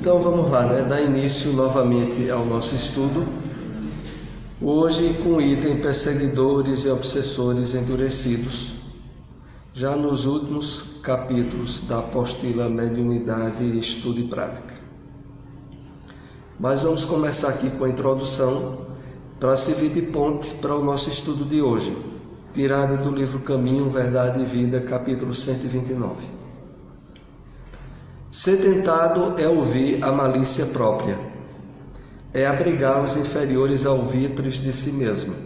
Então vamos lá, dar início novamente ao nosso estudo, hoje com o item perseguidores e obsessores endurecidos, já nos últimos capítulos da apostila Mediunidade, Estudo e Prática. Mas vamos começar aqui com a introdução para servir de ponte para o nosso estudo de hoje, tirada do livro Caminho, Verdade e Vida, capítulo 129. Ser tentado é ouvir a malícia própria, é abrigar os inferiores alvitres de si mesmo.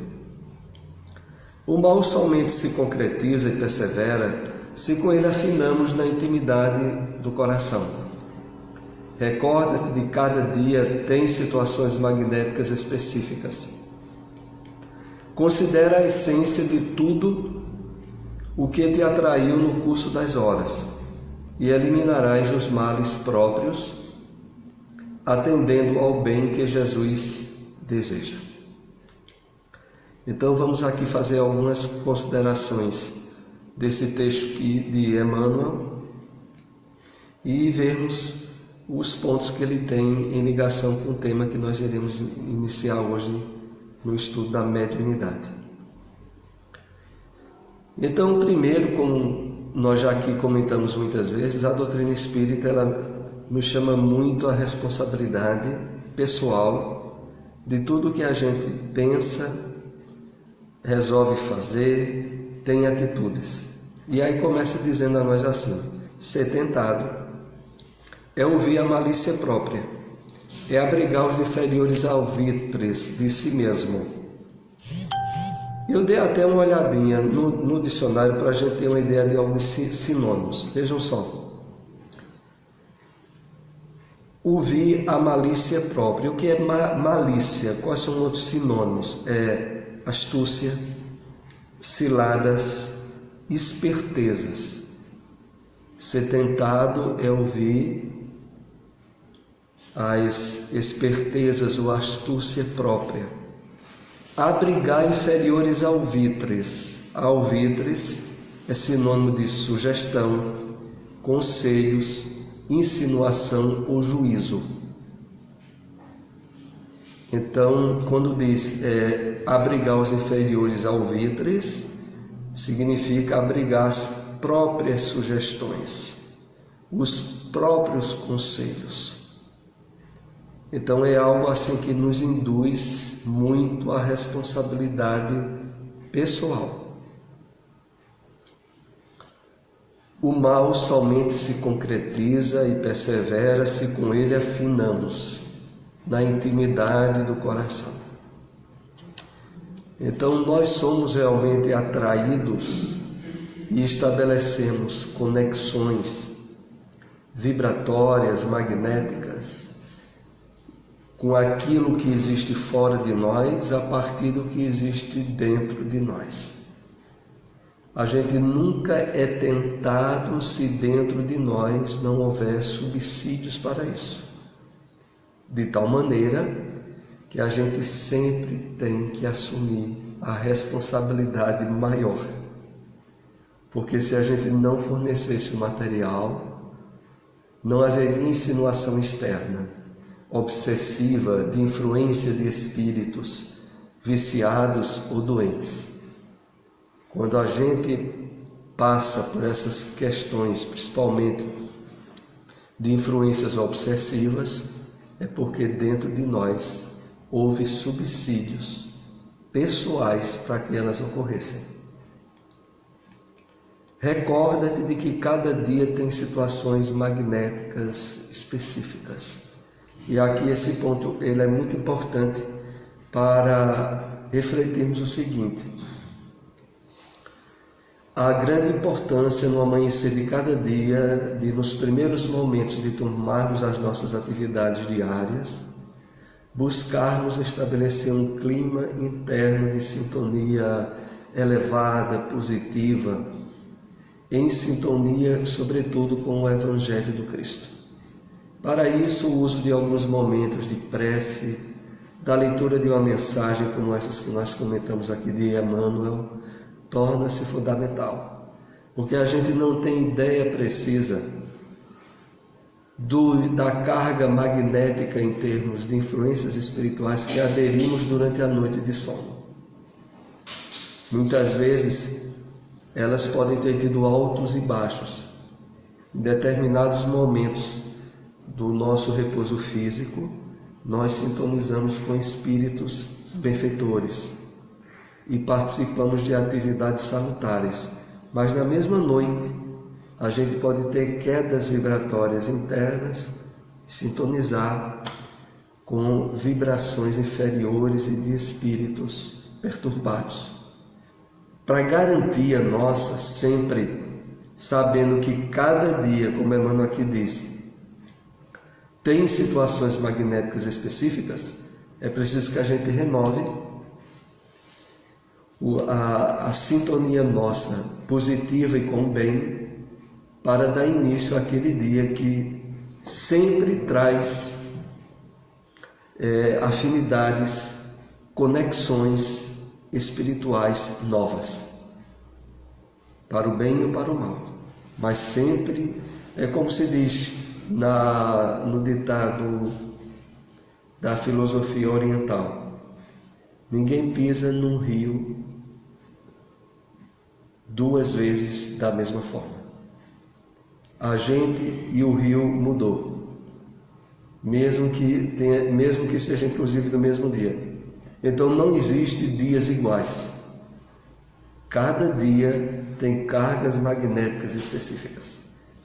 O mal somente se concretiza e persevera se com ele afinamos na intimidade do coração. Recorda-te de cada dia tem situações magnéticas específicas. Considera a essência de tudo o que te atraiu no curso das horas e eliminarás os males próprios, atendendo ao bem que Jesus deseja. Então vamos aqui fazer algumas considerações desse texto aqui de Emmanuel e vermos os pontos que ele tem em ligação com o tema que nós iremos iniciar hoje no estudo da mediunidade. Então, primeiro, como nós já aqui comentamos muitas vezes, a doutrina espírita ela nos chama muito a responsabilidade pessoal de tudo que a gente pensa, resolve fazer, tem atitudes. E aí começa dizendo a nós assim: ser tentado é ouvir a malícia própria, é abrigar os inferiores alvitres de si mesmo. Eu dei até uma olhadinha no dicionário para a gente ter uma ideia de alguns sinônimos. Vejam só. Ouvir a malícia própria. O que é malícia? Quais são outros sinônimos? Astúcia, ciladas, espertezas. Ser tentado é ouvir as espertezas ou astúcia própria. Abrigar inferiores alvitres. Alvitres é sinônimo de sugestão, conselhos, insinuação ou juízo. Então, quando diz abrigar os inferiores alvitres, significa abrigar as próprias sugestões, os próprios conselhos. Então é algo assim que nos induz muito à responsabilidade pessoal. O mal somente se concretiza e persevera se com ele afinamos na intimidade do coração. Então nós somos realmente atraídos e estabelecemos conexões vibratórias, magnéticas, com aquilo que existe fora de nós, a partir do que existe dentro de nós. A gente nunca é tentado se dentro de nós não houver subsídios para isso. De tal maneira que a gente sempre tem que assumir a responsabilidade maior. Porque se a gente não fornecesse o material, não haveria insinuação externa, obsessiva, de influência de espíritos viciados ou doentes. Quando a gente passa por essas questões, principalmente de influências obsessivas, é porque dentro de nós houve subsídios pessoais para que elas ocorressem. Recorda-te de que cada dia tem situações magnéticas específicas. E aqui esse ponto ele é muito importante para refletirmos o seguinte: a grande importância no amanhecer de cada dia, de nos primeiros momentos de tomarmos as nossas atividades diárias, buscarmos estabelecer um clima interno de sintonia elevada, positiva, em sintonia, sobretudo, com o Evangelho do Cristo. Para isso, o uso de alguns momentos de prece, da leitura de uma mensagem como essas que nós comentamos aqui de Emmanuel, torna-se fundamental, porque a gente não tem ideia precisa da carga magnética em termos de influências espirituais que aderimos durante a noite de sono. Muitas vezes elas podem ter tido altos e baixos. Em determinados momentos do nosso repouso físico, nós sintonizamos com espíritos benfeitores e participamos de atividades salutares, mas na mesma noite a gente pode ter quedas vibratórias internas, sintonizar com vibrações inferiores e de espíritos perturbados. Para garantia nossa, sempre sabendo que cada dia, como Emmanuel aqui diz, tem situações magnéticas específicas, é preciso que a gente renove a sintonia nossa, positiva e com o bem, para dar início àquele dia que sempre traz afinidades, conexões espirituais novas, para o bem ou para o mal. Mas sempre, é como se diz no ditado da filosofia oriental: ninguém pisa num rio duas vezes da mesma forma. A gente e o rio mudou, mesmo que seja inclusive do mesmo dia. Então não existe dias iguais. Cada dia tem cargas magnéticas específicas.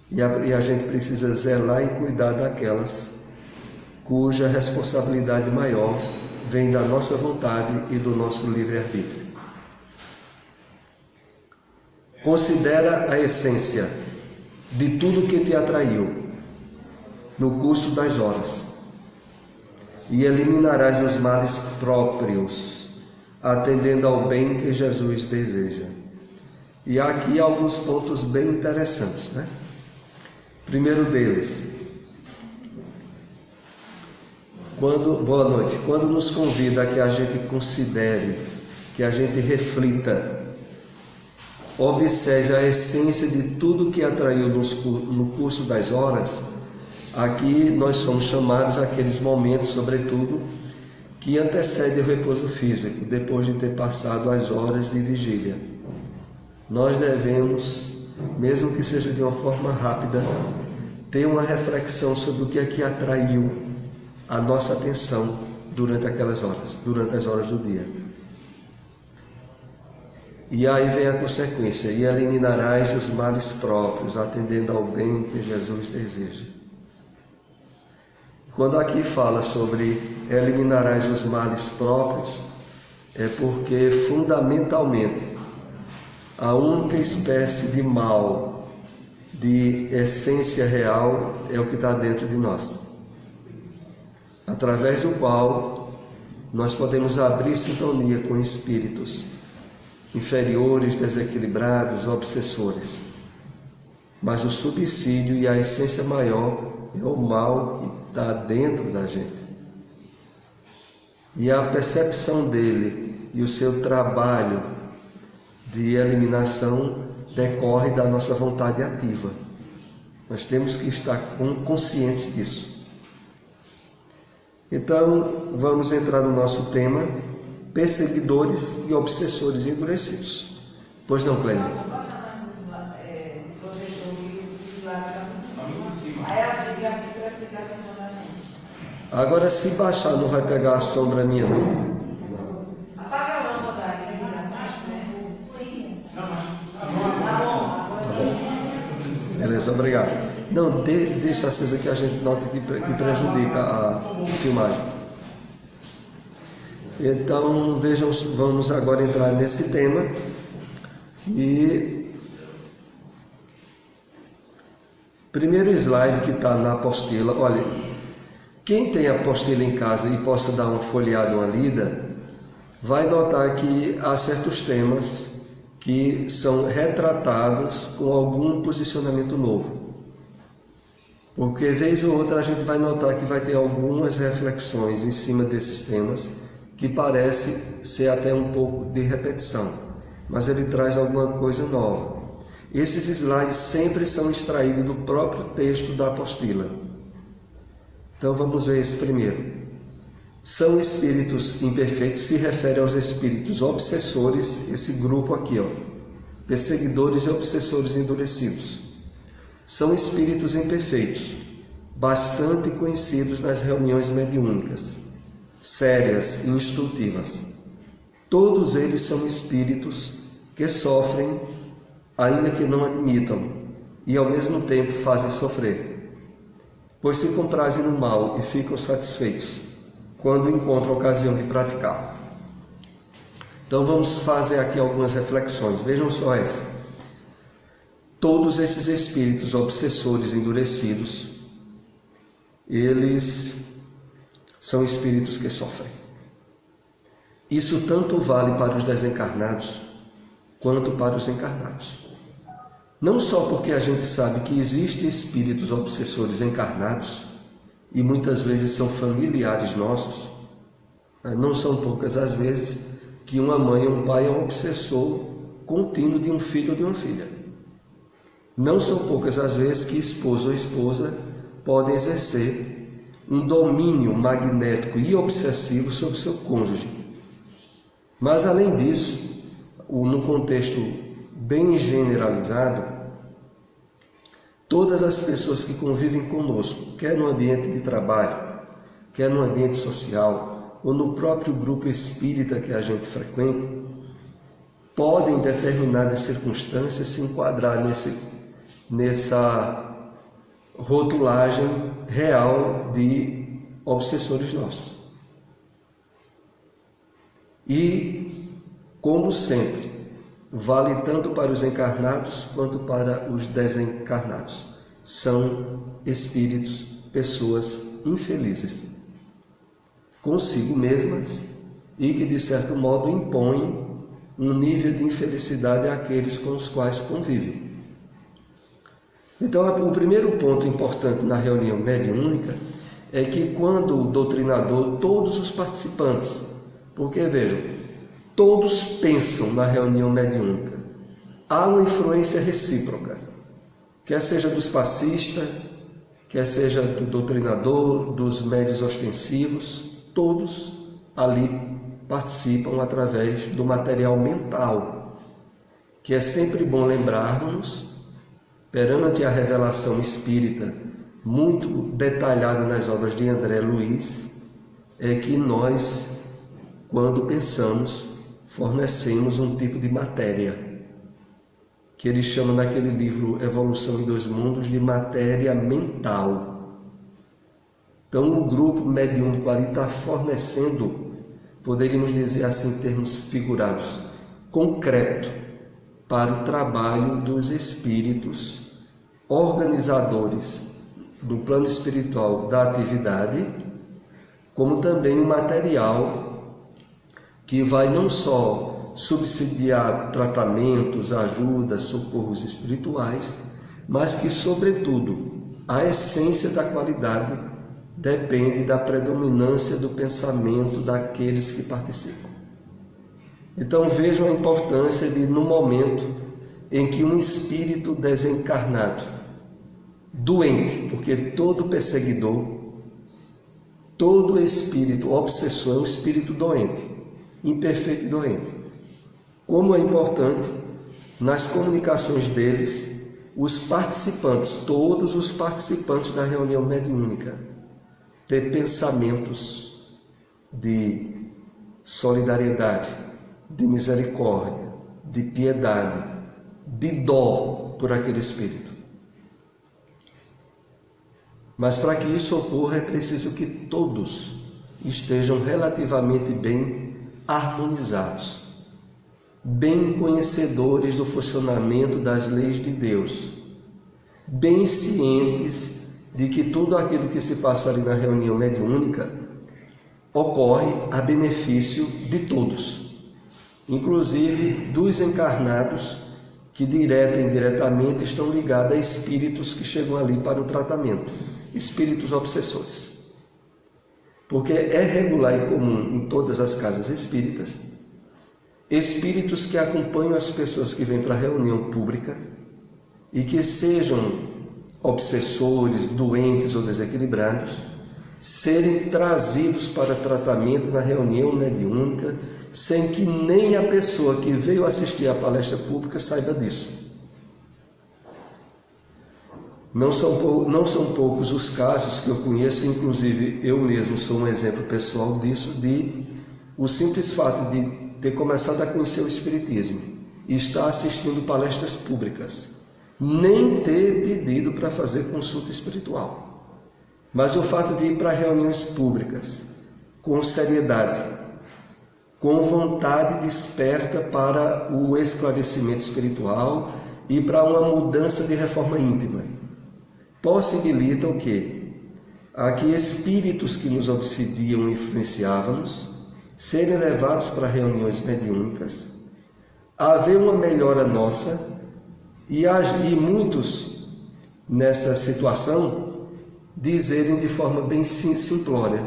E a gente precisa zelar e cuidar daquelas cuja responsabilidade maior vem da nossa vontade e do nosso livre-arbítrio. Considera a essência de tudo que te atraiu no curso das horas, e eliminarás os males próprios, atendendo ao bem que Jesus deseja. E há aqui alguns pontos bem interessantes, né? Primeiro deles, boa noite, quando nos convida a que a gente considere, que a gente reflita, observe a essência de tudo que atraiu no curso das horas. Aqui nós somos chamados àqueles momentos, sobretudo, que antecedem o repouso físico, depois de ter passado as horas de vigília. Nós devemos, mesmo que seja de uma forma rápida, ter uma reflexão sobre o que é que atraiu a nossa atenção durante aquelas horas, durante as horas do dia. E aí vem a consequência: e eliminarás os males próprios, atendendo ao bem que Jesus deseja. Quando aqui fala sobre eliminarás os males próprios, é porque fundamentalmente a única espécie de mal, de essência real, é o que está dentro de nós, através do qual nós podemos abrir sintonia com espíritos inferiores, desequilibrados, obsessores. Mas o subsídio e a essência maior é o mal que está dentro da gente. E a percepção dele e o seu trabalho de eliminação decorre da nossa vontade ativa. Nós temos que estar conscientes disso. Então, vamos entrar no nosso tema: perseguidores e obsessores endurecidos. Pois não, Clênia? Agora, se baixar, não vai pegar a sombra minha, não? Apaga a lâmpada aí. Tá bom. Beleza, obrigado. Não, deixa acesa que a gente nota que prejudica a filmagem. Então, vejam, vamos agora entrar nesse tema. E primeiro slide que está na apostila. Olha, quem tem a apostila em casa e possa dar uma folheada, uma lida, vai notar que há certos temas que são retratados com algum posicionamento novo. Porque, vez ou outra, a gente vai notar que vai ter algumas reflexões em cima desses temas que parece ser até um pouco de repetição, mas ele traz alguma coisa nova. Esses slides sempre são extraídos do próprio texto da apostila. Então vamos ver esse primeiro. São espíritos imperfeitos, se refere aos espíritos obsessores, esse grupo aqui, perseguidores e obsessores endurecidos. São espíritos imperfeitos, bastante conhecidos nas reuniões mediúnicas, sérias e instrutivas. Todos eles são espíritos que sofrem, ainda que não admitam, e ao mesmo tempo fazem sofrer, pois se comprazem no mal e ficam satisfeitos quando encontram a ocasião de praticá-lo. Então vamos fazer aqui algumas reflexões. Vejam só essa. Todos esses espíritos obsessores endurecidos, eles são espíritos que sofrem. Isso tanto vale para os desencarnados quanto para os encarnados. Não só porque a gente sabe que existem espíritos obsessores encarnados, e muitas vezes são familiares nossos, não são poucas as vezes que uma mãe ou um pai é um obsessor contínuo de um filho ou de uma filha. Não são poucas as vezes que esposo ou esposa podem exercer um domínio magnético e obsessivo sobre seu cônjuge. Mas além disso, no contexto bem generalizado, todas as pessoas que convivem conosco, quer no ambiente de trabalho, quer no ambiente social, ou no próprio grupo espírita que a gente frequente, podem, em determinadas circunstâncias, se enquadrar nessa rotulagem real de obsessores nossos. E, como sempre, vale tanto para os encarnados quanto para os desencarnados. São espíritos, pessoas infelizes consigo mesmas e que, de certo modo, impõem um nível de infelicidade àqueles com os quais convivem. Então, o primeiro ponto importante na reunião mediúnica é que, quando o doutrinador, todos os participantes, porque vejam, todos pensam na reunião mediúnica, há uma influência recíproca, quer seja dos passistas, quer seja do doutrinador, dos médiuns ostensivos, todos ali participam através do material mental, que é sempre bom lembrarmos, perante a revelação espírita, muito detalhada nas obras de André Luiz, é que nós, quando pensamos, fornecemos um tipo de matéria, que ele chama naquele livro Evolução em Dois Mundos de matéria mental. Então o grupo mediúnico ali está fornecendo, poderíamos dizer assim em termos figurados, concreto para o trabalho dos espíritos organizadores do plano espiritual da atividade, como também o material que vai não só subsidiar tratamentos, ajudas, socorros espirituais, mas que, sobretudo, a essência da qualidade depende da predominância do pensamento daqueles que participam. Então vejam a importância de, no momento em que um espírito desencarnado, doente, porque todo perseguidor, todo espírito obsessor é um espírito doente, imperfeito e doente. Como é importante, nas comunicações deles, os participantes, todos os participantes da reunião mediúnica, ter pensamentos de solidariedade, de misericórdia, de piedade, de dó por aquele espírito. Mas para que isso ocorra é preciso que todos estejam relativamente bem harmonizados, bem conhecedores do funcionamento das leis de Deus, bem cientes de que tudo aquilo que se passa ali na reunião mediúnica ocorre a benefício de todos, inclusive dos encarnados que direta e indiretamente estão ligados a espíritos que chegam ali para o tratamento, espíritos obsessores. Porque é regular e comum em todas as casas espíritas espíritos que acompanham as pessoas que vêm para a reunião pública e que sejam obsessores, doentes ou desequilibrados, serem trazidos para tratamento na reunião mediúnica, sem que nem a pessoa que veio assistir à palestra pública saiba disso. Não são poucos os casos que eu conheço, inclusive eu mesmo sou um exemplo pessoal disso, de o simples fato de ter começado a conhecer o Espiritismo e estar assistindo palestras públicas, nem ter pedido para fazer consulta espiritual. Mas o fato de ir para reuniões públicas com seriedade, com vontade desperta para o esclarecimento espiritual e para uma mudança de reforma íntima, possibilita o quê? A que espíritos que nos obsidiam e influenciavam-nos serem levados para reuniões mediúnicas, haver uma melhora nossa e muitos nessa situação dizerem de forma bem simplória: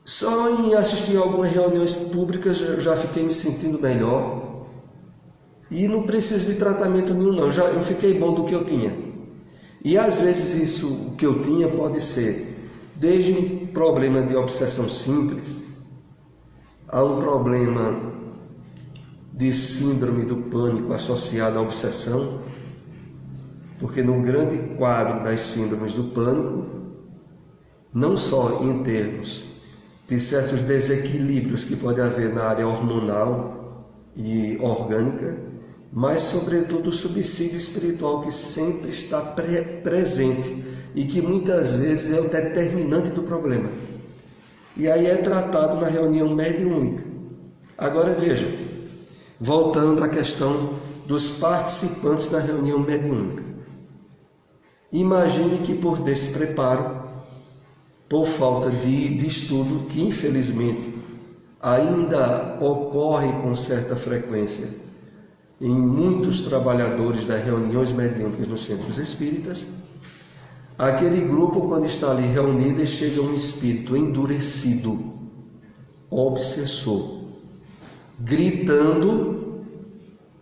só em assistir a algumas reuniões públicas já fiquei me sentindo melhor e não preciso de tratamento nenhum não, eu fiquei bom do que eu tinha. E às vezes isso, o que eu tinha, pode ser desde um problema de obsessão simples a um problema de síndrome do pânico associado à obsessão, porque no grande quadro das síndromes do pânico, não só em termos de certos desequilíbrios que pode haver na área hormonal e orgânica, mas sobretudo o subsídio espiritual que sempre está presente e que muitas vezes é o determinante do problema. E aí é tratado na reunião mediúnica. Agora veja, voltando à questão dos participantes da reunião mediúnica. Imagine que por despreparo, por falta de estudo, que infelizmente ainda ocorre com certa frequência em muitos trabalhadores das reuniões mediúnicas nos centros espíritas, aquele grupo, quando está ali reunido, chega um espírito endurecido, obsessor, gritando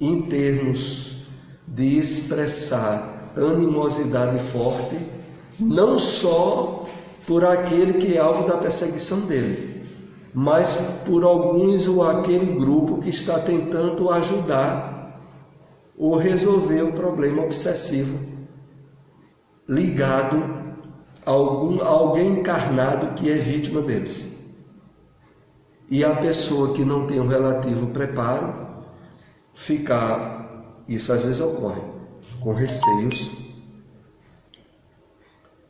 em termos de expressar animosidade forte, não só por aquele que é alvo da perseguição dele, mas por alguns ou aquele grupo que está tentando ajudar ou resolver o problema obsessivo ligado a alguém encarnado que é vítima deles. E a pessoa que não tem um relativo preparo ficar, isso às vezes ocorre, com receios,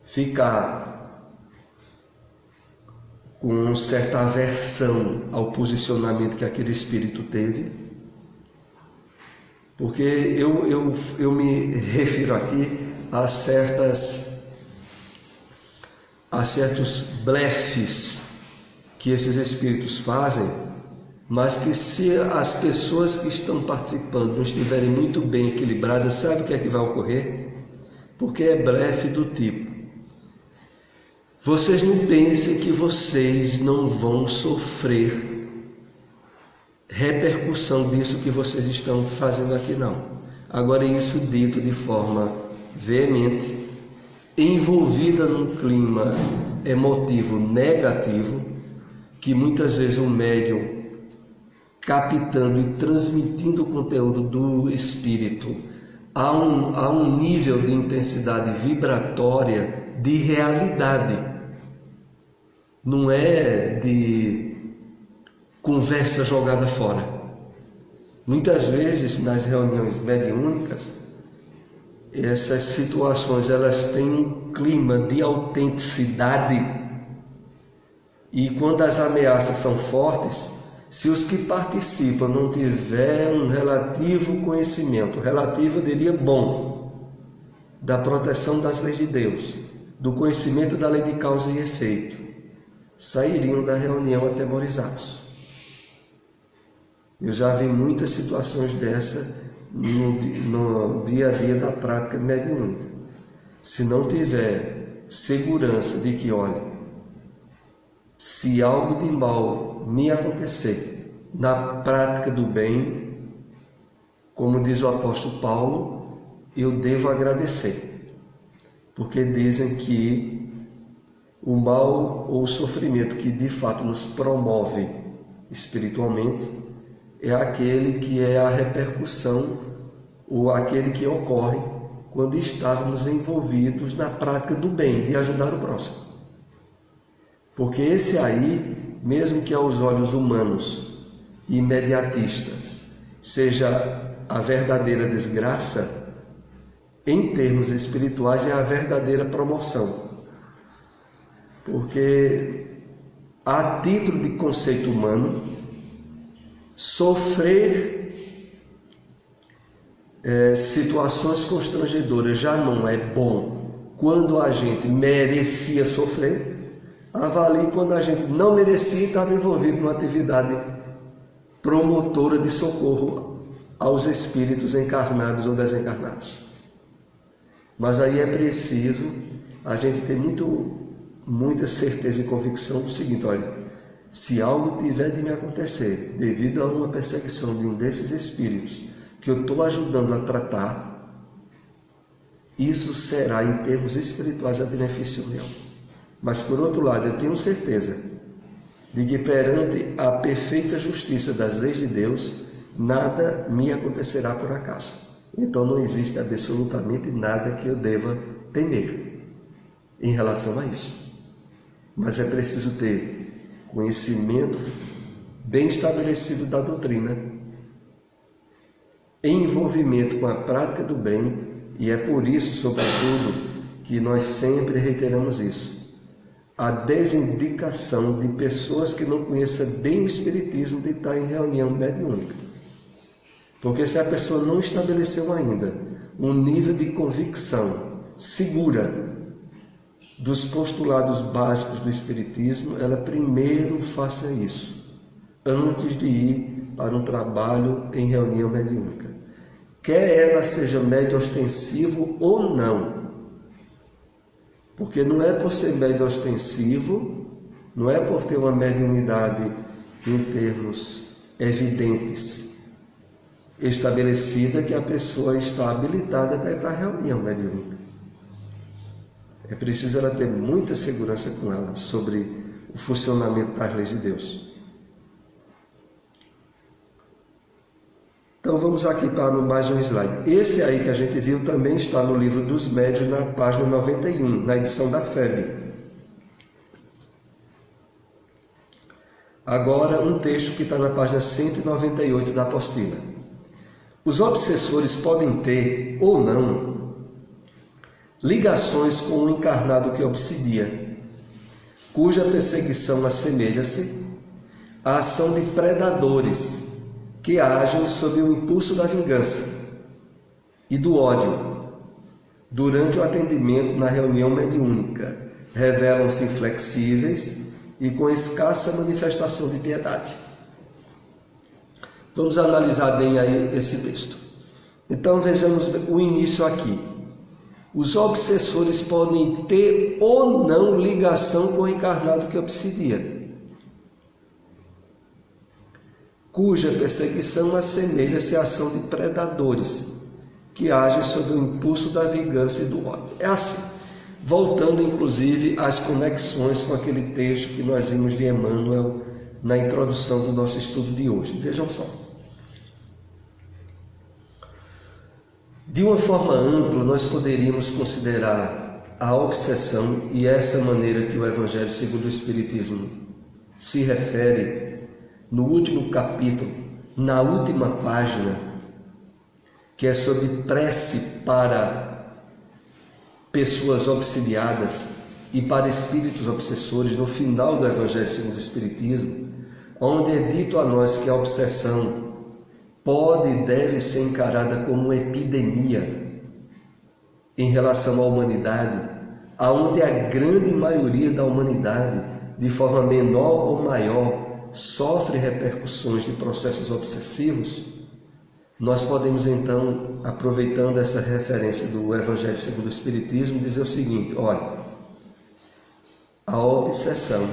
ficar com certa aversão ao posicionamento que aquele espírito teve, porque eu me refiro aqui a certos blefes que esses espíritos fazem, mas que se as pessoas que estão participando não estiverem muito bem equilibradas, sabe o que é que vai ocorrer? Porque é blefe do tipo: vocês não pensem que vocês não vão sofrer repercussão disso que vocês estão fazendo aqui, não. Agora, isso dito de forma veemente, envolvida num clima emotivo negativo, que muitas vezes o médium, captando e transmitindo o conteúdo do espírito a um nível de intensidade vibratória de realidade, não é de conversa jogada fora. Muitas vezes nas reuniões mediúnicas, essas situações elas têm um clima de autenticidade, e quando as ameaças são fortes, se os que participam não tiverem um relativo conhecimento, relativo eu diria bom, da proteção das leis de Deus, do conhecimento da lei de causa e efeito, sairiam da reunião atemorizados. Eu já vi muitas situações dessa no dia a dia da prática mediúnica. Se não tiver segurança de que, olha, se algo de mal me acontecer na prática do bem, como diz o apóstolo Paulo, eu devo agradecer, porque dizem que O mal ou o sofrimento que de fato nos promove espiritualmente é aquele que é a repercussão ou aquele que ocorre quando estávamos envolvidos na prática do bem, de ajudar o próximo. Porque esse aí, mesmo que aos olhos humanos e imediatistas seja a verdadeira desgraça, em termos espirituais é a verdadeira promoção. Porque, a título de conceito humano, sofrer situações constrangedoras já não é bom quando a gente merecia sofrer. Avalie quando a gente não merecia e estava envolvido numa atividade promotora de socorro aos espíritos encarnados ou desencarnados. Mas aí é preciso a gente ter muita certeza e convicção do seguinte: olha, se algo tiver de me acontecer devido a uma perseguição de um desses espíritos que eu estou ajudando a tratar, isso será em termos espirituais a benefício meu. Mas por outro lado, eu tenho certeza de que perante a perfeita justiça das leis de Deus, nada me acontecerá por acaso. Então não existe absolutamente nada que eu deva temer em relação a isso. Mas é preciso ter conhecimento bem estabelecido da doutrina, envolvimento com a prática do bem, e é por isso, sobretudo, que nós sempre reiteramos isso: a desindicação de pessoas que não conheçam bem o Espiritismo de estar em reunião mediúnica. Porque se a pessoa não estabeleceu ainda um nível de convicção segura dos postulados básicos do Espiritismo, ela primeiro faça isso, antes de ir para um trabalho em reunião mediúnica. Quer ela seja médio ostensivo ou não. Porque não é por ser médio ostensivo, não é por ter uma mediunidade em termos evidentes estabelecida que a pessoa está habilitada para ir para a reunião mediúnica. É preciso ela ter muita segurança com ela sobre o funcionamento das leis de Deus. Então vamos aqui para mais um slide. Esse aí que a gente viu também está no livro dos Médiuns, na página 91, na edição da FEB. Agora um texto que está na página 198 da apostila. Os obsessores podem ter ou não ligações com o encarnado que obsidia, cuja perseguição assemelha-se à ação de predadores que agem sob o impulso da vingança e do ódio durante o atendimento na reunião mediúnica. Revelam-se inflexíveis e com escassa manifestação de piedade. Vamos analisar bem aí esse texto. Então vejamos o início aqui. Os obsessores podem ter ou não ligação com o encarnado que obsidia, cuja perseguição assemelha-se à ação de predadores que agem sob o impulso da vingança e do ódio. É assim, voltando inclusive às conexões com aquele texto que nós vimos de Emmanuel na introdução do nosso estudo de hoje. Vejam só. De uma forma ampla, nós poderíamos considerar a obsessão, e essa maneira que o Evangelho segundo o Espiritismo se refere no último capítulo, na última página, que é sobre prece para pessoas obsidiadas e para espíritos obsessores, no final do Evangelho segundo o Espiritismo, onde é dito a nós que a obsessão pode e deve ser encarada como uma epidemia em relação à humanidade, aonde a grande maioria da humanidade, de forma menor ou maior, sofre repercussões de processos obsessivos. Nós podemos então, aproveitando essa referência do Evangelho segundo o Espiritismo, dizer o seguinte: olha, a obsessão,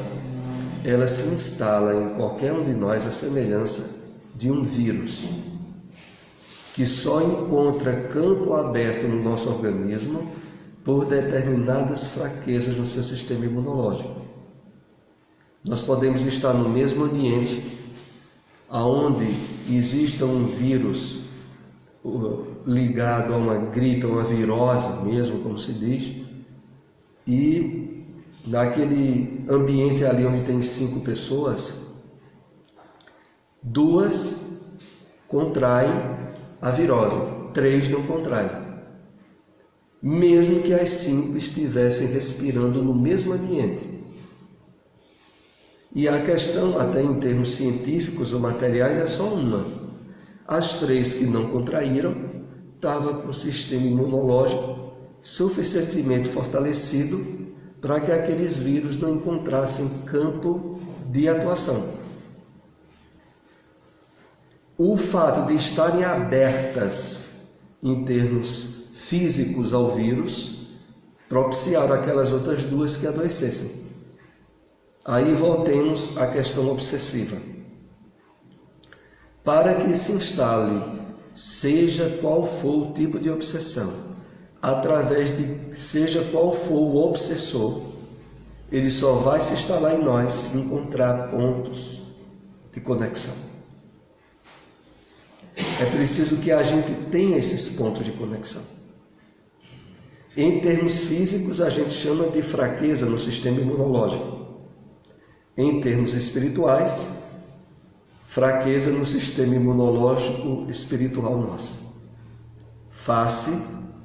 ela se instala em qualquer um de nós à semelhança de um vírus que só encontra campo aberto no nosso organismo por determinadas fraquezas no seu sistema imunológico. Nós podemos estar no mesmo ambiente onde exista um vírus ligado a uma gripe, a uma virose mesmo, como se diz, e naquele ambiente ali onde tem 5 pessoas, 2 contraem a virose, 3 não contraem, mesmo que as 5 estivessem respirando no mesmo ambiente. E a questão, até em termos científicos ou materiais, é só uma. As 3 que não contraíram estavam com o sistema imunológico suficientemente fortalecido para que aqueles vírus não encontrassem campo de atuação. O fato de estarem abertas em termos físicos ao vírus propiciaram aquelas outras 2 que adoecessem. Aí voltemos à questão obsessiva. Para que se instale, seja qual for o tipo de obsessão, através de seja qual for o obsessor, ele só vai se instalar em nós se encontrar pontos de conexão. É preciso que a gente tenha esses pontos de conexão. Em termos físicos, a gente chama de fraqueza no sistema imunológico. Em termos espirituais, fraqueza no sistema imunológico espiritual nosso, face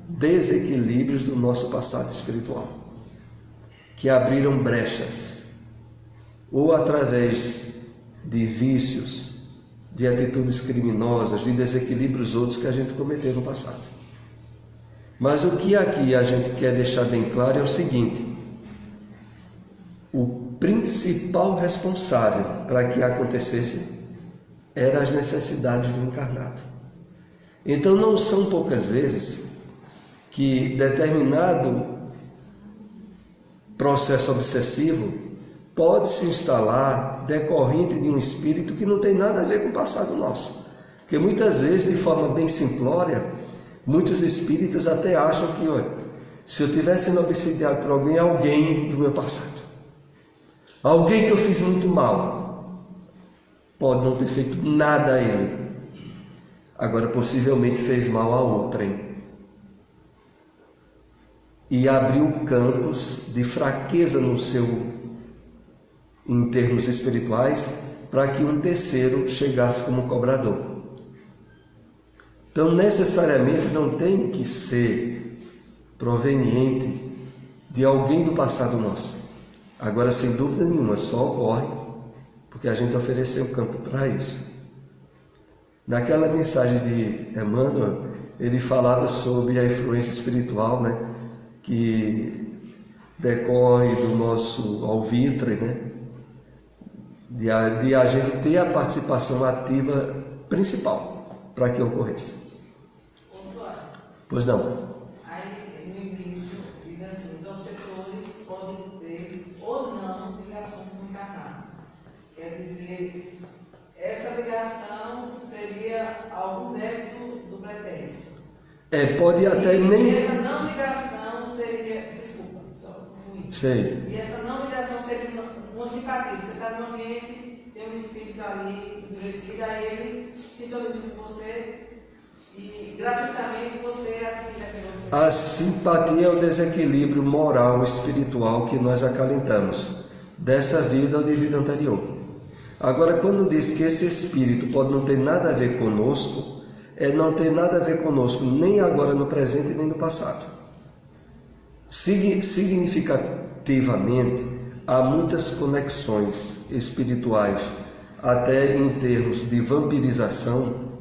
desequilíbrios do nosso passado espiritual, que abriram brechas, ou através de vícios, de atitudes criminosas, de desequilíbrios outros que a gente cometeu no passado. Mas o que aqui a gente quer deixar bem claro é o seguinte: o principal responsável para que acontecesse eram as necessidades do encarnado. Então não são poucas vezes que determinado processo obsessivo pode se instalar decorrente de um espírito que não tem nada a ver com o passado nosso. Porque muitas vezes, de forma bem simplória, muitos espíritas até acham que, olha, se eu tivesse sido obsidiado por alguém do meu passado, alguém que eu fiz muito mal, pode não ter feito nada a ele, agora possivelmente fez mal a outrem, e abriu campos de fraqueza no seu, em termos espirituais, para que um terceiro chegasse como cobrador. Então necessariamente não tem que ser proveniente de alguém do passado nosso. Agora, sem dúvida nenhuma, só ocorre porque a gente ofereceu campo para isso. Naquela mensagem de Emmanuel, ele falava sobre a influência espiritual, né, que decorre do nosso alvitre, né, de a gente ter a participação ativa principal para que ocorresse. Pois não. Aí, no início, diz assim: os obsessores podem ter ou não ligações com o encarnado. Quer dizer, essa ligação seria algum débito do pretérito. Pode até nem... E essa não ligação seria... Desculpa, só ruim. Sei. E essa não ligação seria uma simpatia. Você está no ambiente, tem um espírito ali endurecido, aí ele sintoniza com você e gratuitamente você adquire aquilo que você... A simpatia é o desequilíbrio moral e espiritual que nós acalentamos dessa vida ou de vida anterior. Agora, quando diz que esse espírito pode não ter nada a ver conosco, não ter nada a ver conosco nem agora no presente nem no passado. Significativamente, há muitas conexões espirituais, até em termos de vampirização,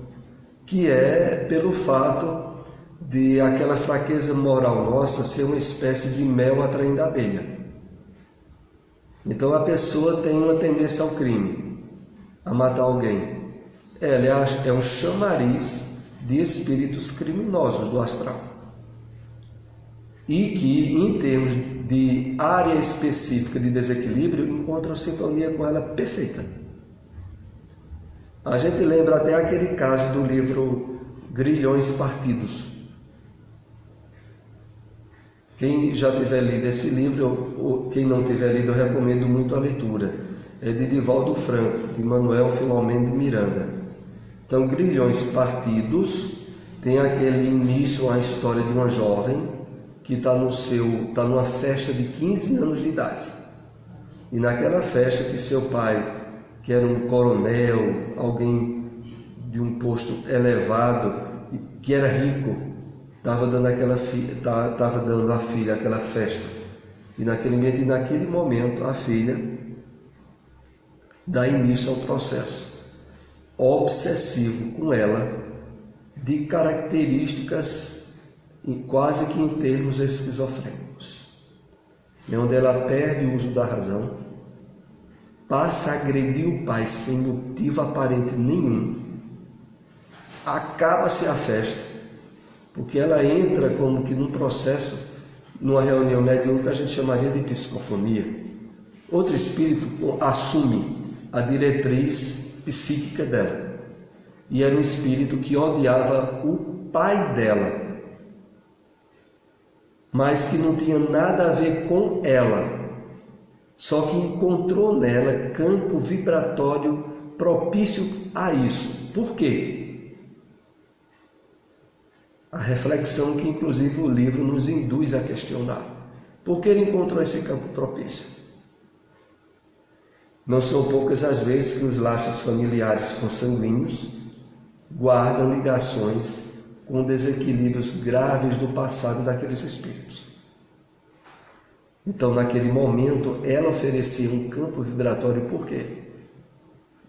que é pelo fato de aquela fraqueza moral nossa ser uma espécie de mel atraindo a abelha. Então a pessoa tem uma tendência ao crime, a matar alguém. Ela é um chamariz de espíritos criminosos do astral. E que, em termos de área específica de desequilíbrio, encontram sintonia com ela perfeita. A gente lembra até aquele caso do livro Grilhões Partidos, Quem já tiver lido esse livro, ou quem não tiver lido, eu recomendo muito a leitura. É de Divaldo Franco, de Manuel Filomeno de Miranda. Então, Grilhões Partidos tem aquele início, a história de uma jovem que está numa festa de 15 anos de idade. E naquela festa que seu pai, que era um coronel, alguém de um posto elevado, que era rico, estava dando à filha aquela festa. E naquele momento a filha dá início ao processo obsessivo com ela, de características quase que em termos esquizofrênicos, onde ela perde o uso da razão, passa a agredir o pai sem motivo aparente nenhum, acaba-se a festa, porque ela entra como que num processo, numa reunião mediúnica que a gente chamaria de psicofonia. Outro espírito assume a diretriz psíquica dela, e era um espírito que odiava o pai dela, mas que não tinha nada a ver com ela, só que encontrou nela campo vibratório propício a isso. Por quê? A reflexão que inclusive o livro nos induz a questionar. Por que ele encontrou esse campo propício? Não são poucas as vezes que os laços familiares consanguíneos guardam ligações com desequilíbrios graves do passado daqueles espíritos. Então, naquele momento, ela oferecia um campo vibratório, por quê?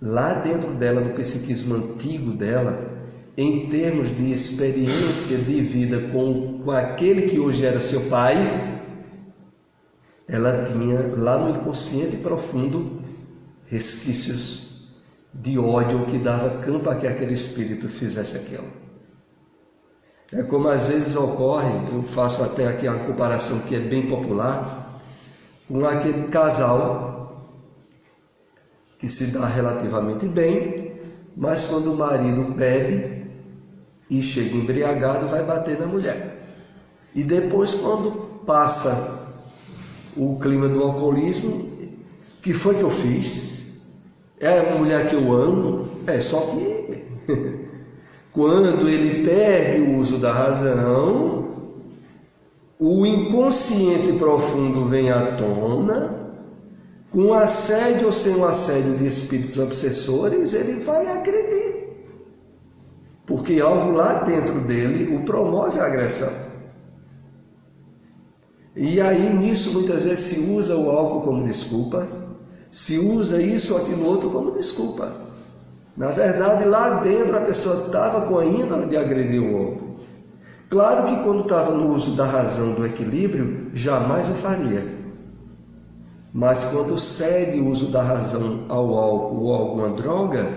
Lá dentro dela, no psiquismo antigo dela, em termos de experiência de vida com aquele que hoje era seu pai, ela tinha lá no inconsciente profundo resquícios de ódio que dava campo a que aquele espírito fizesse aquilo. É como às vezes ocorre, eu faço até aqui uma comparação que é bem popular, com aquele casal que se dá relativamente bem, mas quando o marido bebe e chega embriagado, vai bater na mulher. E depois, quando passa o clima do alcoolismo, que foi que eu fiz? É a mulher que eu amo? Só que quando ele perde o uso da razão, o inconsciente profundo vem à tona, com assédio ou sem o assédio de espíritos obsessores, ele vai agredir. Porque algo lá dentro dele o promove a agressão. E aí nisso muitas vezes se usa o álcool como desculpa, se usa isso ou aquilo outro como desculpa. Na verdade, lá dentro a pessoa estava com a índole de agredir o outro. Claro que quando estava no uso da razão, do equilíbrio, jamais o faria. Mas quando cede o uso da razão ao álcool ou a alguma droga,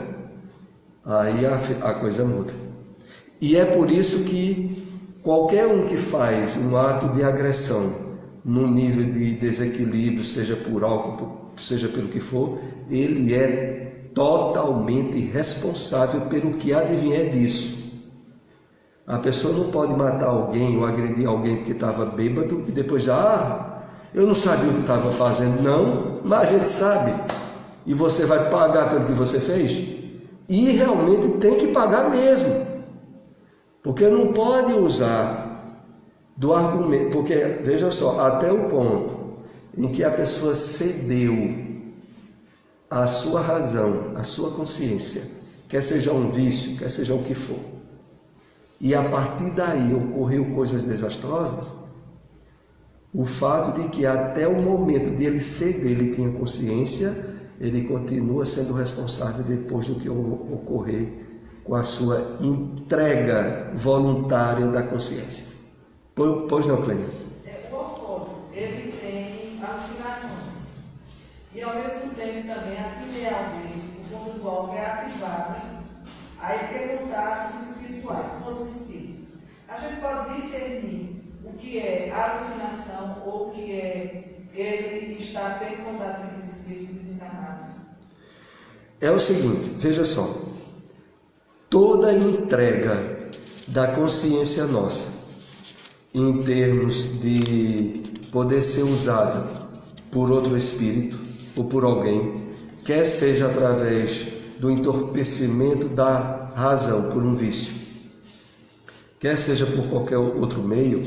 aí a coisa muda. E é por isso que qualquer um que faz um ato de agressão num nível de desequilíbrio, seja por álcool, seja pelo que for, ele é totalmente responsável pelo que advier disso. A pessoa não pode matar alguém ou agredir alguém porque estava bêbado e depois eu não sabia o que estava fazendo. Não, mas a gente sabe. E você vai pagar pelo que você fez? E realmente tem que pagar mesmo. Porque não pode usar do argumento, porque veja só, até o ponto em que a pessoa cedeu a sua razão, a sua consciência, quer seja um vício, quer seja o que for, e a partir daí ocorreu coisas desastrosas, o fato de que até o momento de ele ceder, ele tinha consciência, ele continua sendo responsável depois do que ocorrer com a sua entrega voluntária da consciência. Pois não, Clênia? O alcoólico, ele tem alucinações. E ao mesmo tempo também a pineal dele, o ponto do álcool é ativado. Aí tem contatos espirituais, todos espíritos. A gente pode discernir o que é alucinação ou o que é ele estar tendo contato com esses espíritos desencarnados. É o seguinte, veja só. Toda entrega da consciência nossa em termos de poder ser usada por outro espírito ou por alguém, quer seja através do entorpecimento da razão por um vício, quer seja por qualquer outro meio,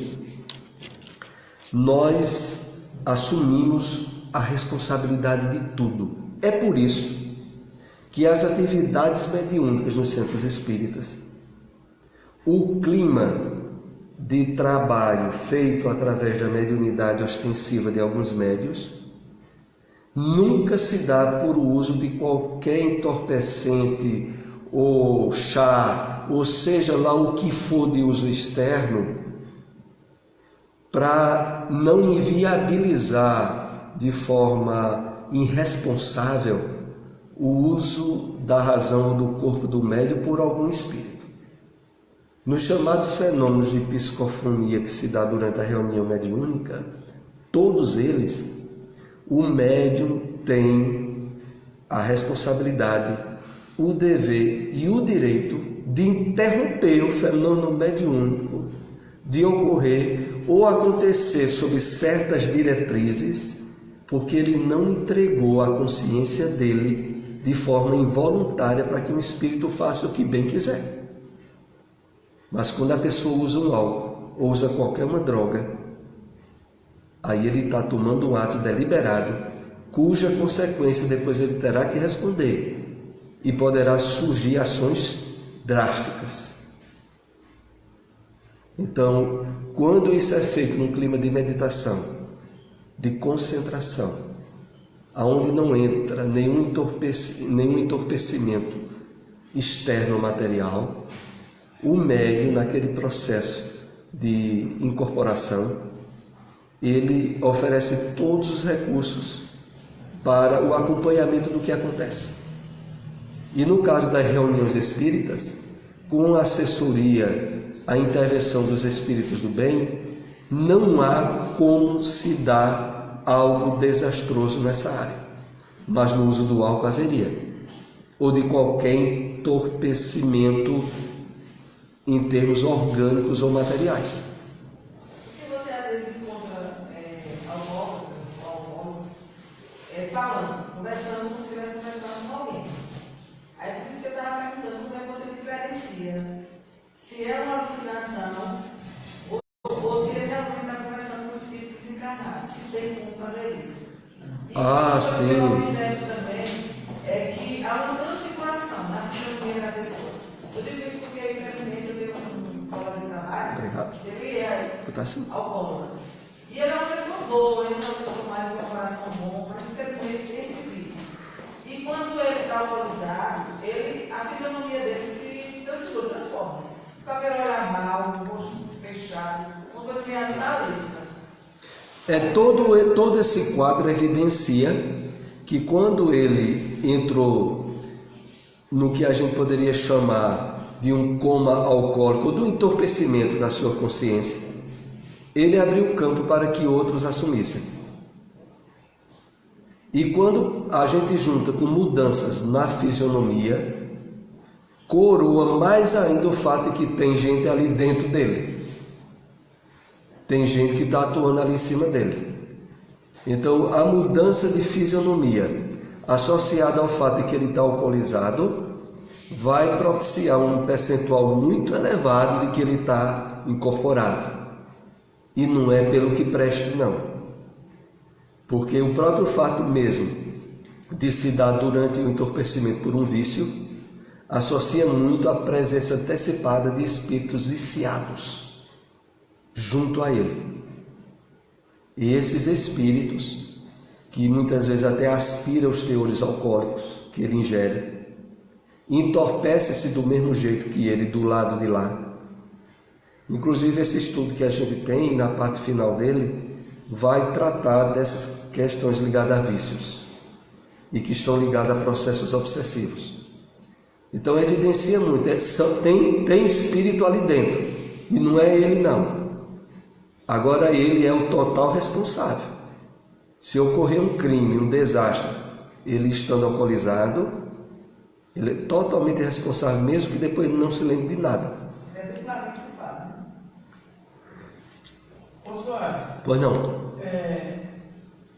nós assumimos a responsabilidade de tudo. É por isso que as atividades mediúnicas nos centros espíritas, o clima de trabalho feito através da mediunidade ostensiva de alguns médios, nunca se dá por uso de qualquer entorpecente ou chá, ou seja lá o que for de uso externo, para não inviabilizar de forma irresponsável o uso da razão ou do corpo do médium por algum espírito. Nos chamados fenômenos de psicofonia que se dá durante a reunião mediúnica, todos eles, o médium tem a responsabilidade, o dever e o direito de interromper o fenômeno mediúnico de ocorrer ou acontecer sob certas diretrizes, porque ele não entregou a consciência dele de forma involuntária para que o espírito faça o que bem quiser. Mas quando a pessoa usa um álcool ou usa qualquer uma droga, aí ele está tomando um ato deliberado, cuja consequência depois ele terá que responder e poderá surgir ações drásticas. Então, quando isso é feito num clima de meditação, de concentração, aonde não entra nenhum entorpecimento externo material, o médium, naquele processo de incorporação, ele oferece todos os recursos para o acompanhamento do que acontece. E no caso das reuniões espíritas, com a assessoria, a intervenção dos espíritos do bem, não há como se dar algo desastroso nessa área, mas no uso do álcool haveria, ou de qualquer entorpecimento em termos orgânicos ou materiais. Porque você às vezes encontra alcoólatras ou alcoólatras falando, conversando, como se estivesse conversando com alguém. Aí por isso que eu estava perguntando como é que você diferencia se é uma alucinação ou se ele realmente está conversando com o espírito desencarnado, se tem como fazer isso. E sim. O que eu observo também é que há uma transfiguração na fisionomia da pessoa. Eu digo isso porque, infelizmente, eu tenho um colega de trabalho, ele é alcoólatra. E ele é uma pessoa boa, ele é uma pessoa mais com o coração bom, mas infelizmente tem esse vício. E quando ele está alcoolizado, a fisionomia dele se transforma. Fica aquele olhar mal, o rosto fechado, uma coisa meio animalesca. Todo esse quadro evidencia que quando ele entrou no que a gente poderia chamar de um coma alcoólico, do entorpecimento da sua consciência, ele abriu campo para que outros assumissem. E quando a gente junta com mudanças na fisionomia, coroa mais ainda o fato de que tem gente ali dentro dele. Tem gente que está atuando ali em cima dele. Então, a mudança de fisionomia, associada ao fato de que ele está alcoolizado, vai propiciar um percentual muito elevado de que ele está incorporado. E não é pelo que preste, não. Porque o próprio fato mesmo de se dar durante o entorpecimento por um vício, associa muito a presença antecipada de espíritos viciados junto a ele. E esses espíritos, que muitas vezes até aspiram os teores alcoólicos que ele ingere, entorpece-se do mesmo jeito que ele do lado de lá. Inclusive esse estudo que a gente tem, na parte final dele, vai tratar dessas questões ligadas a vícios e que estão ligadas a processos obsessivos. Então evidencia muito, tem espírito ali dentro, e não é ele não. Agora ele é o total responsável. Se ocorrer um crime, um desastre, ele estando alcoolizado, ele é totalmente responsável, mesmo que depois não se lembre de nada. Ô Soares, Pois não.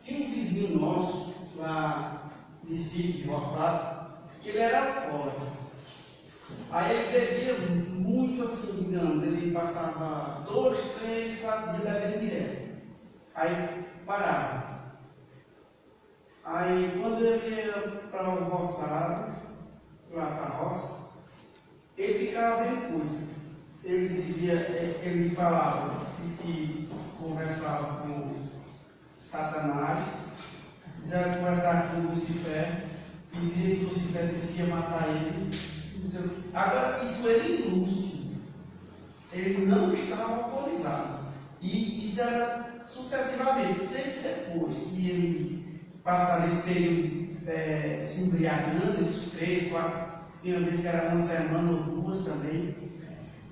Tinha um vizinho nosso lá de sítio, de Roçado, que ele era alcoólatra. Aí ele bebia muito assim, digamos, ele passava 2, 3, 4 dias bebendo direto. Aí parava. Aí quando ele ia para o roçado, lá para a roça, ele ficava vendo coisa. Ele dizia, ele falava que conversava com Satanás, dizia que conversava com Lucifer, e dizia que Lucifer disse que ia matar ele. Agora, isso ele lúcido, ele não estava alcoolizado. E isso era sucessivamente, sempre depois que ele passava esse período se embriagando, esses 3, 4, tinha vez que era uma semana ou 2 também.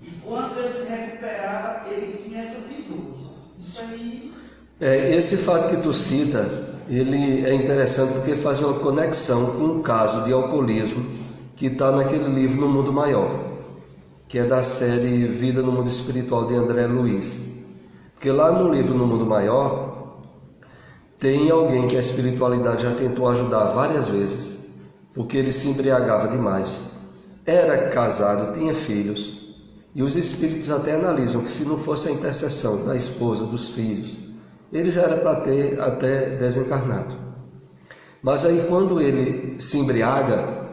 E quando ele se recuperava, ele tinha essas visões. Isso aí. Esse fato que tu cita, ele é interessante porque faz uma conexão com um caso de alcoolismo que está naquele livro No Mundo Maior, que é da série Vida no Mundo Espiritual de André Luiz. Porque lá no livro No Mundo Maior, tem alguém que a espiritualidade já tentou ajudar várias vezes, porque ele se embriagava demais, era casado, tinha filhos, e os espíritos até analisam que se não fosse a intercessão da esposa, dos filhos, ele já era para ter até desencarnado. Mas aí quando ele se embriaga,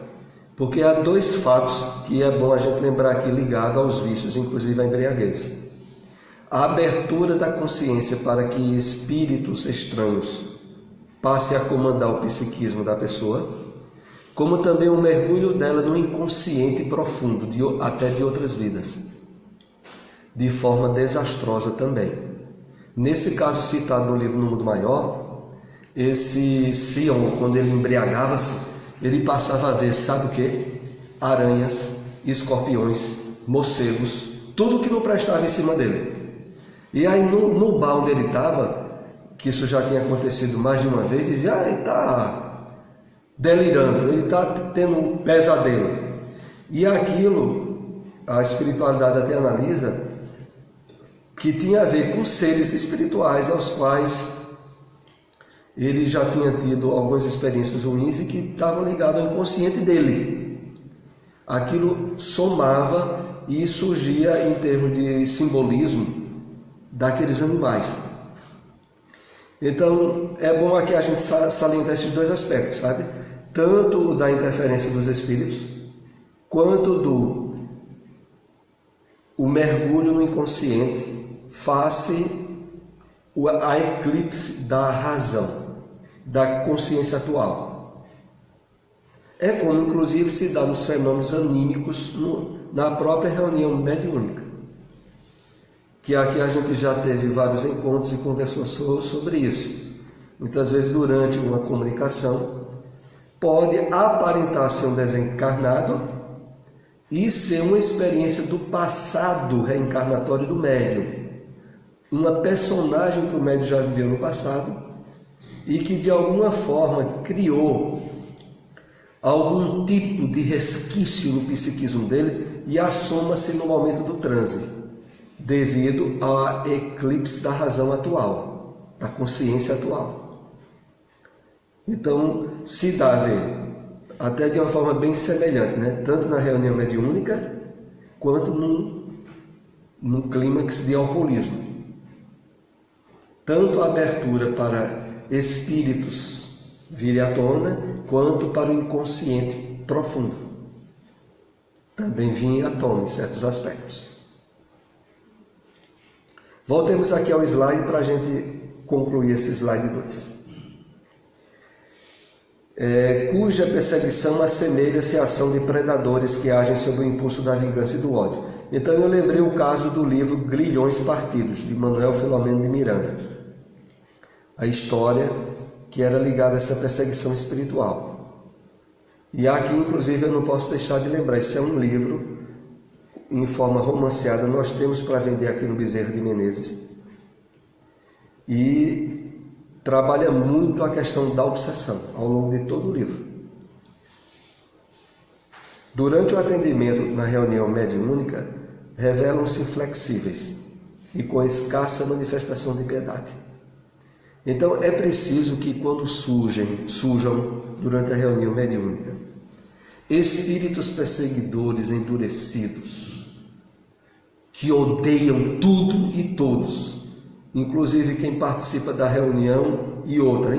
porque há 2 fatos que é bom a gente lembrar aqui ligado aos vícios, inclusive a embriaguez. A abertura da consciência para que espíritos estranhos passem a comandar o psiquismo da pessoa, como também o mergulho dela no inconsciente profundo, até de outras vidas, de forma desastrosa também. Nesse caso citado no livro No Mundo Maior, esse Sion, quando ele embriagava-se, ele passava a ver, sabe o que? Aranhas, escorpiões, morcegos, tudo que não prestava em cima dele. E aí no bar onde ele estava, que isso já tinha acontecido mais de uma vez, dizia, ele está delirando, ele está tendo um pesadelo. E aquilo, a espiritualidade até analisa, que tinha a ver com seres espirituais aos quais ele já tinha tido algumas experiências ruins e que estavam ligadas ao inconsciente dele. Aquilo somava e surgia em termos de simbolismo daqueles animais. Então, é bom aqui a gente salientar esses 2 aspectos, sabe? Tanto da interferência dos espíritos, quanto o mergulho no inconsciente face a eclipse da razão, da consciência atual. É como inclusive se dá nos fenômenos anímicos na própria reunião mediúnica, que aqui a gente já teve vários encontros e conversou sobre isso. Muitas vezes durante uma comunicação pode aparentar ser um desencarnado e ser uma experiência do passado reencarnatório do médium, uma personagem que o médium já viveu no passado e que de alguma forma criou algum tipo de resquício no psiquismo dele e assoma-se no momento do transe, devido ao eclipse da razão atual, da consciência atual. Então, se dá a ver, até de uma forma bem semelhante, né? Tanto na reunião mediúnica, quanto num clímax de alcoolismo. Tanto a abertura para espíritos virem à tona, quanto para o inconsciente profundo. Também vinha à tona em certos aspectos. Voltemos aqui ao slide para a gente concluir esse slide 2. Cuja perseguição assemelha-se à ação de predadores que agem sob o impulso da vingança e do ódio. Então eu lembrei o caso do livro Grilhões Partidos, de Manuel Filomeno de Miranda. A história que era ligada a essa perseguição espiritual. E aqui, inclusive, eu não posso deixar de lembrar, esse é um livro em forma romanceada, nós temos para vender aqui no Bezerra de Menezes. E trabalha muito a questão da obsessão ao longo de todo o livro. Durante o atendimento na reunião mediúnica, revelam-se flexíveis e com escassa manifestação de piedade. Então é preciso que quando surjam durante a reunião mediúnica espíritos perseguidores endurecidos, que odeiam tudo e todos, inclusive quem participa da reunião e outra,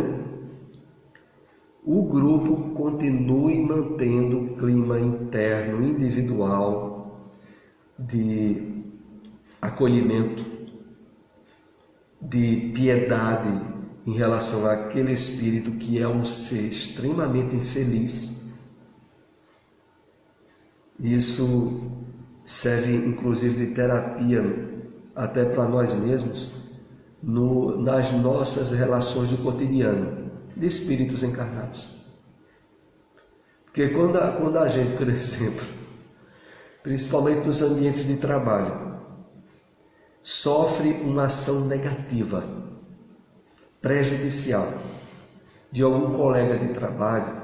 o grupo continue mantendo o clima interno, individual, de acolhimento, de piedade em relação àquele espírito que é um ser extremamente infeliz. Isso serve inclusive de terapia até para nós mesmos, nas nossas relações do cotidiano, de espíritos encarnados. Porque quando a gente, por exemplo, principalmente nos ambientes de trabalho, sofre uma ação negativa, prejudicial, de algum colega de trabalho,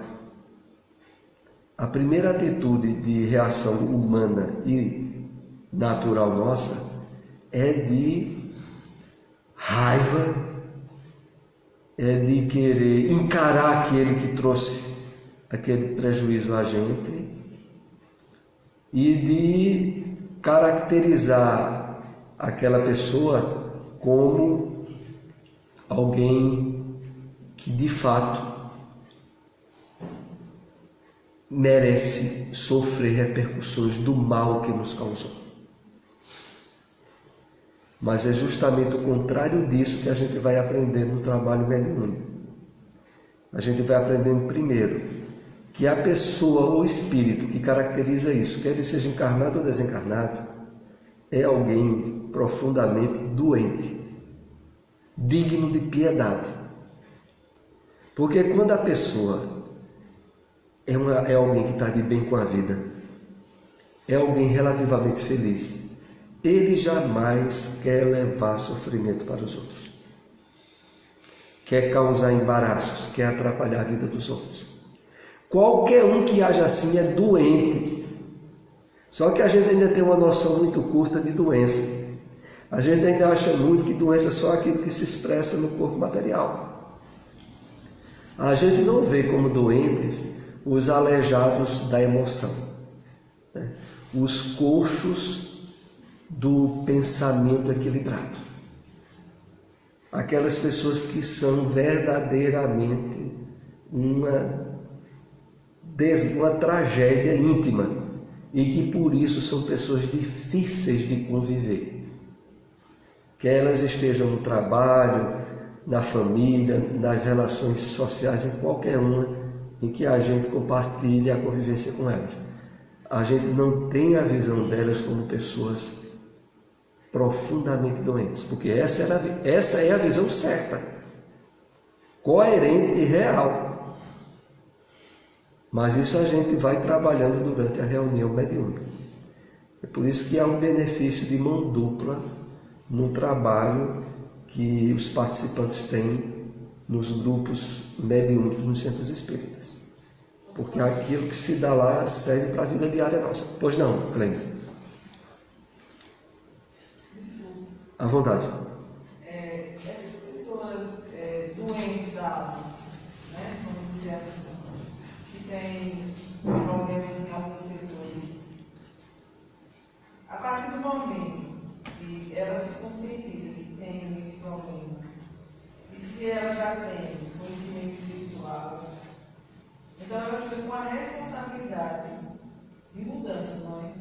a primeira atitude de reação humana e natural nossa é de raiva, é de querer encarar aquele que trouxe aquele prejuízo a gente e de caracterizar aquela pessoa como alguém que de fato merece sofrer repercussões do mal que nos causou. Mas é justamente o contrário disso que a gente vai aprender no trabalho mediúnico. A gente vai aprendendo primeiro que a pessoa ou espírito que caracteriza isso, quer ele seja encarnado ou desencarnado, é alguém profundamente doente, digno de piedade. Porque quando a pessoa é alguém que está de bem com a vida, é alguém relativamente feliz, ele jamais quer levar sofrimento para os outros, quer causar embaraços, quer atrapalhar a vida dos outros. Qualquer um que age assim é doente. Só que a gente ainda tem uma noção muito curta de doença. A gente ainda acha muito que doença é só aquilo que se expressa no corpo material. A gente não vê como doentes os aleijados da emoção, né? Os coxos do pensamento equilibrado, aquelas pessoas que são verdadeiramente uma tragédia íntima e que por isso são pessoas difíceis de conviver, quer elas estejam no trabalho, na família, nas relações sociais, em qualquer uma em que a gente compartilhe a convivência com elas. A gente não tem a visão delas como pessoas profundamente doentes, porque essa é a visão certa, coerente e real. Mas isso a gente vai trabalhando durante a reunião mediúnica. É por isso que há um benefício de mão dupla no trabalho que os participantes têm nos grupos mediúnicos nos centros espíritas, porque aquilo que se dá lá serve para a vida diária nossa. Pois não, Clênia? À vontade. Essas pessoas doentes da alma, né, vamos dizer assim, que têm problemas em alguns setores, a partir do momento que ela se conscientiza que tem esse problema, e se ela já tem conhecimento espiritual, então ela fica com a responsabilidade de mudança, não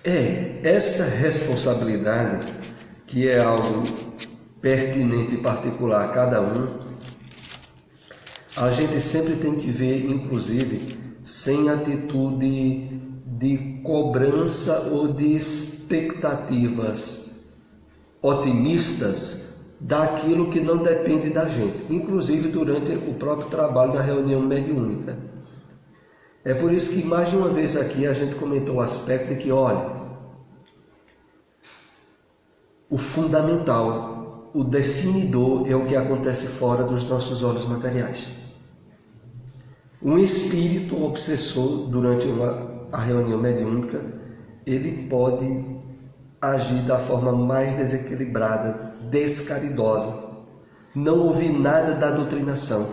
é? Essa responsabilidade, que é algo pertinente e particular a cada um, a gente sempre tem que ver, inclusive, sem atitude de cobrança ou de expectativas otimistas daquilo que não depende da gente, inclusive durante o próprio trabalho da reunião mediúnica. É por isso que mais de uma vez aqui a gente comentou o aspecto de que, olha, o fundamental, o definidor é o que acontece fora dos nossos olhos materiais. Um espírito obsessor durante a reunião mediúnica, ele pode agir da forma mais desequilibrada, descaridosa, não ouvir nada da doutrinação,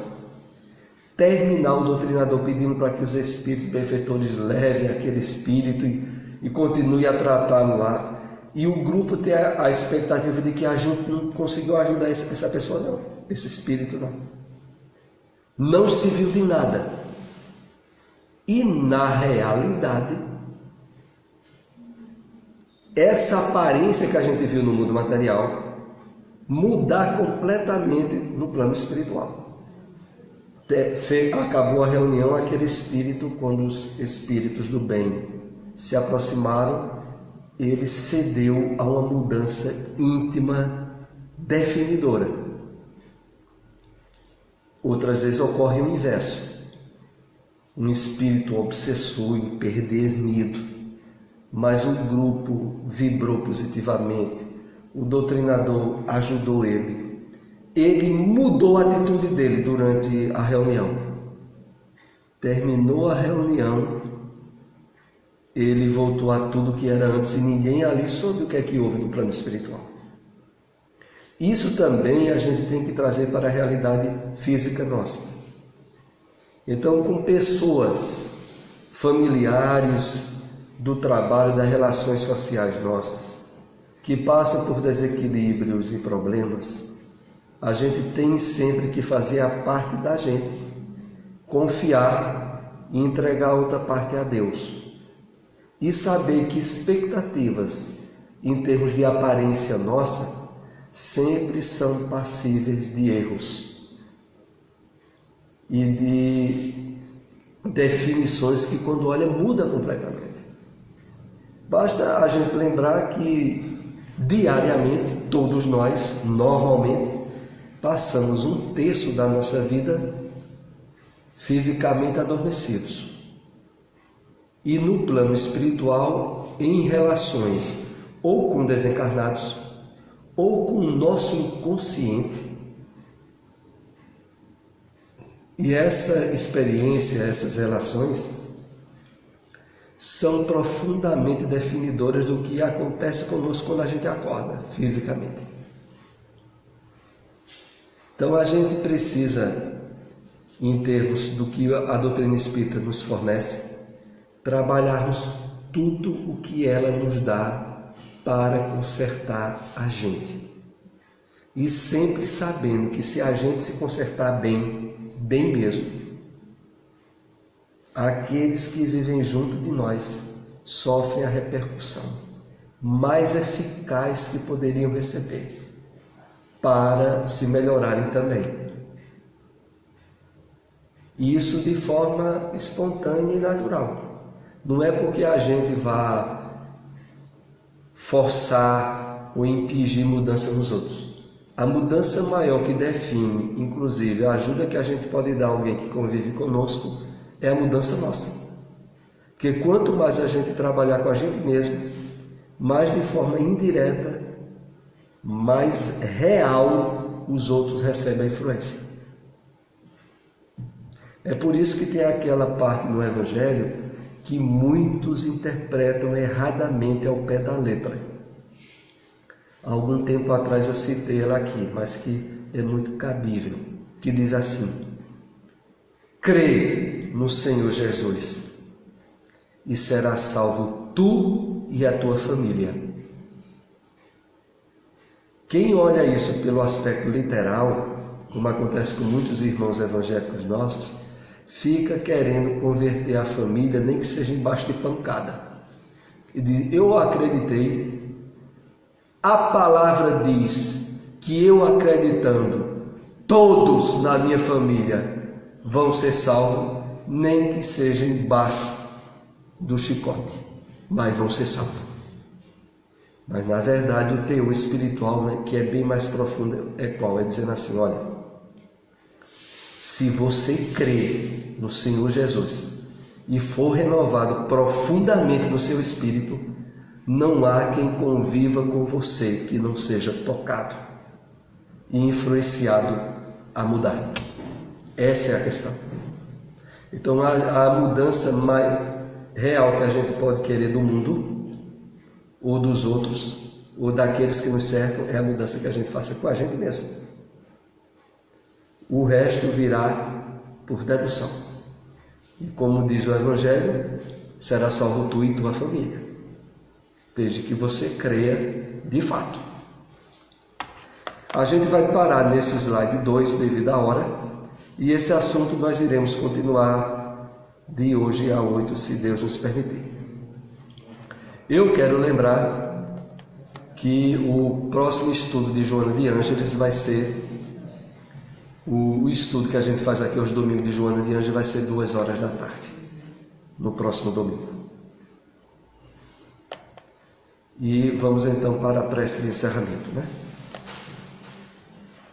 terminar o doutrinador pedindo para que os espíritos benfeitores levem aquele espírito e continue a tratá-lo lá, e o grupo ter a expectativa de que a gente não conseguiu ajudar essa pessoa não, esse espírito não serviu de nada. E na realidade, essa aparência que a gente viu no mundo material mudar completamente no plano espiritual. Acabou a reunião, aquele espírito, quando os espíritos do bem se aproximaram, ele cedeu a uma mudança íntima definidora. Outras vezes ocorre o inverso. Um espírito obsessor, empedernido, mas o grupo vibrou positivamente, o doutrinador ajudou ele mudou a atitude dele durante a reunião. Terminou a reunião, ele voltou a tudo que era antes e ninguém ali soube o que é que houve no plano espiritual. Isso também a gente tem que trazer para a realidade física nossa. Então, com pessoas, familiares do trabalho, das relações sociais nossas, que passam por desequilíbrios e problemas, a gente tem sempre que fazer a parte da gente, confiar e entregar a outra parte a Deus. E saber que expectativas, em termos de aparência nossa, sempre são passíveis de erros e de definições que, quando olha, muda completamente. Basta a gente lembrar que diariamente, todos nós, normalmente, passamos 1/3 da nossa vida fisicamente adormecidos. E no plano espiritual, em relações ou com desencarnados, ou com o nosso inconsciente. E essa experiência, essas relações, são profundamente definidoras do que acontece conosco quando a gente acorda fisicamente. Então a gente precisa, em termos do que a doutrina espírita nos fornece, trabalharmos tudo o que ela nos dá para consertar a gente. E sempre sabendo que se a gente se consertar bem mesmo, aqueles que vivem junto de nós sofrem a repercussão mais eficaz que poderiam receber para se melhorarem também. E isso de forma espontânea e natural. Não é porque a gente vá forçar ou impingir mudança nos outros. A mudança maior que define, inclusive, a ajuda que a gente pode dar a alguém que convive conosco, é a mudança nossa. Porque quanto mais a gente trabalhar com a gente mesmo, mais de forma indireta, mais real os outros recebem a influência. É por isso que tem aquela parte no Evangelho que muitos interpretam erradamente ao pé da letra. Há algum tempo atrás eu citei ela aqui, mas que é muito cabível, que diz assim: crê no Senhor Jesus e serás salvo tu e a tua família. Quem olha isso pelo aspecto literal, como acontece com muitos irmãos evangélicos nossos, fica querendo converter a família, nem que seja embaixo de pancada. E diz: eu acreditei, a palavra diz que eu acreditando, todos na minha família vão ser salvos, nem que seja embaixo do chicote, mas vão ser salvos. Mas na verdade o teor espiritual, né, que é bem mais profundo, é qual? É dizendo assim: olha, se você crê no Senhor Jesus e for renovado profundamente no seu espírito, não há quem conviva com você que não seja tocado e influenciado a mudar. Essa é a questão. Então a mudança mais real que a gente pode querer do mundo ou dos outros, ou daqueles que nos cercam, é a mudança que a gente faça com a gente mesmo. O resto virá por dedução. E como diz o Evangelho, será salvo tu e tua família, desde que você creia de fato. A gente vai parar nesse slide 2 devido à hora, e esse assunto nós iremos continuar de hoje a 8, se Deus nos permitir. Eu quero lembrar que o próximo estudo de Joana de Ângeles vai ser o estudo que a gente faz aqui aos domingos de Joana de Ângeles, vai ser 2 horas da tarde, no próximo domingo. E vamos então para a prece de encerramento, né?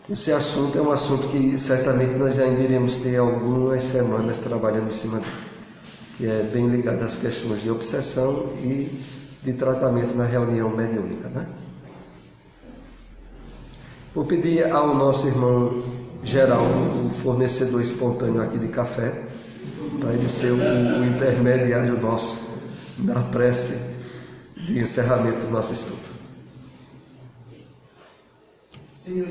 Esse assunto é um assunto que certamente nós ainda iremos ter algumas semanas trabalhando em cima dele, que é bem ligado às questões de obsessão e de tratamento na reunião mediúnica, né? Vou pedir ao nosso irmão Geraldo, o fornecedor espontâneo aqui de café, para ele ser o intermediário nosso na prece de encerramento do nosso estudo. Senhor